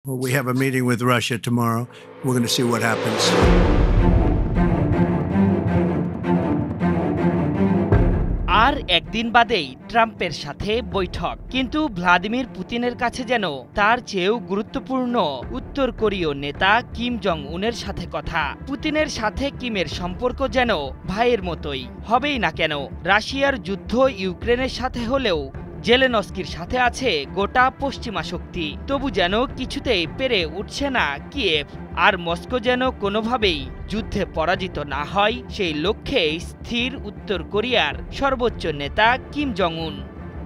Well, we have a meeting with Russia tomorrow. We're going to see what happens. আর একদিন বাদেই ট্রাম্পের সাথে বৈঠক, কিন্তু ভ্লাদিমির পুতিনের কাছে যেন তার চেয়েও গুরুত্বপূর্ণ উত্তর কোরীয় নেতা কিম জং উনের সাথে কথা। পুতিনের সাথে কিমের সম্পর্ক যেন ভাইয়ের মতোই, হবেই না কেন। রাশিয়ার যুদ্ধ ইউক্রেনের সাথে হলেও জেলেনস্কির সাথে আছে গোটা পশ্চিমা শক্তি, তবু যেন কিছুতেই পেরে উঠছে না কিয়েভ। আর মস্কো যেন কোনোভাবেই যুদ্ধে পরাজিত না হয় সেই লক্ষ্যে স্থির উত্তর কোরিয়ার সর্বোচ্চ নেতা কিম জং উন।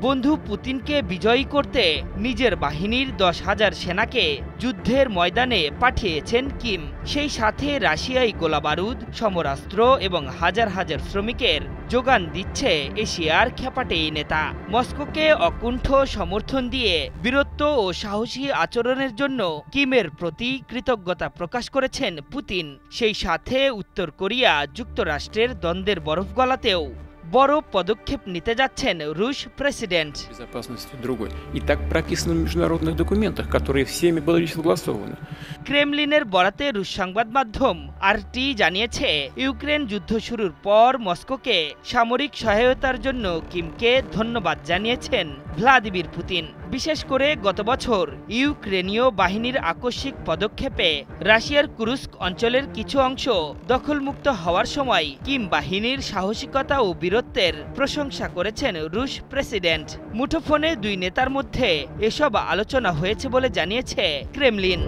বন্ধু পুতিনকে বিজয়ী করতে নিজের বাহিনীর 10,000 সেনাকে যুদ্ধের ময়দানে পাঠিয়েছেন কিম। সেই সাথে রাশিয়ায় গোলাবারুদ, সমরাস্ত্র এবং হাজার হাজার শ্রমিকের যোগান দিচ্ছে এশিয়ার খ্যাপাটে এই নেতা। মস্কোকে অকুণ্ঠ সমর্থন দিয়ে বীরত্ব ও সাহসী আচরণের জন্য কিমের প্রতি কৃতজ্ঞতা প্রকাশ করেছেন পুতিন। সেই সাথে উত্তর কোরিয়া যুক্তরাষ্ট্রের দ্বন্দ্বের বরফ গলাতেও বড় পদক্ষেপ নিতে যাচ্ছেন রুশ প্রেসিডেন্ট। ক্রেমলিনের বরাতে রুশ সংবাদ মাধ্যম আরটি জানিয়েছে, ইউক্রেন যুদ্ধ শুরুর পর মস্কোকে সামরিক সহায়তার জন্য কিমকে ধন্যবাদ জানিয়েছেন ভ্লাদিমির পুতিন। বিশেষ করে গত বছর ইউক্রেনীয় বাহিনীর আকস্মিক পদক্ষেপে রাশিয়ার কুরস্ক অঞ্চলের কিছু অংশ দখলমুক্ত হওয়ার সময় কিম বাহিনীর সাহসিকতা ও বীরত্বের প্রশংসা করেছেন রুশ প্রেসিডেন্ট। মুঠোফোনে দুই নেতার মধ্যে এসব আলোচনা হয়েছে বলে জানিয়েছে ক্রেমলিন।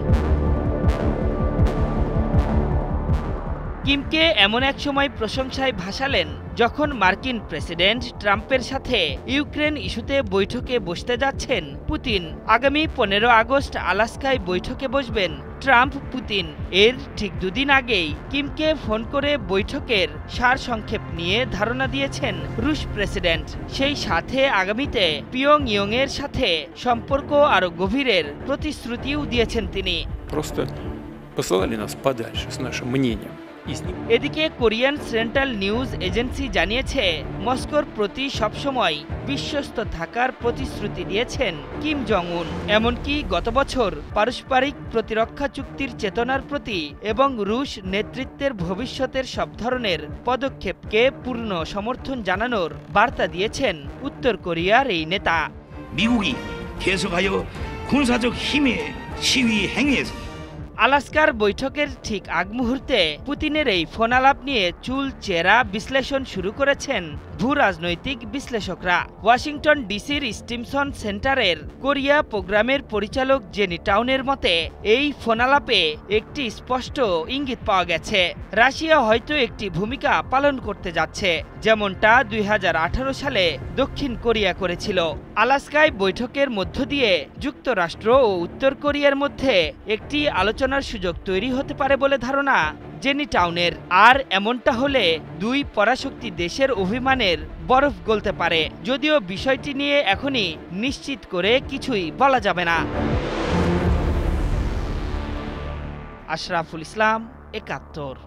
কিমকে এমন এক সময় প্রশংসায় ভাসালেন যখন মার্কিন প্রেসিডেন্ট ট্রাম্পের সাথে ইউক্রেন ইস্যুতে বৈঠকে বসতে যাচ্ছেন পুতিন। আগামী 15 আগস্ট আলাস্কায় বৈঠকে বসবেন ট্রাম্প পুতিন। এর ঠিক দুদিন আগেই কিমকে ফোন করে বৈঠকের সারসংক্ষেপ নিয়ে ধারণা দিয়েছেন রুশ প্রেসিডেন্ট। সেই সাথে আগামীতে পিয়ংইয়ং এর সাথে সম্পর্ক আরও গভীরের প্রতিশ্রুতিও দিয়েছেন তিনি। এদিকে কোরিয়ান সেন্ট্রাল নিউজ এজেন্সি জানিয়েছে, মস্কোর প্রতি সবসময় বিশ্বস্ত থাকার প্রতিশ্রুতি দিয়েছেন কিম জং উন। এমনকি গত বছর পারস্পরিক প্রতিরক্ষা চুক্তির চেতনার প্রতি এবং রুশ নেতৃত্বের ভবিষ্যতের সব ধরনের পদক্ষেপকে পূর্ণ সমর্থন জানানোর বার্তা দিয়েছেন উত্তর কোরিয়ার এই নেতা। 미국이 계속하여 군사적 힘의 시위 행위에서 আলাস্কার বৈঠকের ঠিক আগ মুহূর্তে পুতিনের এই ফোনালাপ নিয়ে চুল চেরা বিশ্লেষণ শুরু করেছেন ভূ রাজনৈতিক বিশ্লেষকরা। ওয়াশিংটন ডিসির স্টিমসন সেন্টারের কোরিয়া প্রোগ্রামের পরিচালক জেনি টাউনের মতে, এই ফোনালাপে একটি স্পষ্ট ইঙ্গিত পাওয়া গেছে, রাশিয়া হয়তো একটি ভূমিকা পালন করতে যাচ্ছে, যেমনটা 2018 সালে দক্ষিণ কোরিয়া করেছিল। আলাস্কায় বৈঠকের মধ্য দিয়ে যুক্তরাষ্ট্র ও উত্তর কোরিয়ার মধ্যে একটি আলোচনার সুযোগ তৈরি হতে পারে বলে ধারণা জেনি টাউনের। আর এমনটা হলে দুই পরাশক্তি দেশের অভিমানের বরফ গলতে পারে, যদিও বিষয়টি নিয়ে এখনই নিশ্চিত করে কিছুই বলা যাবে না। আশরাফুল ইসলাম, ৭১।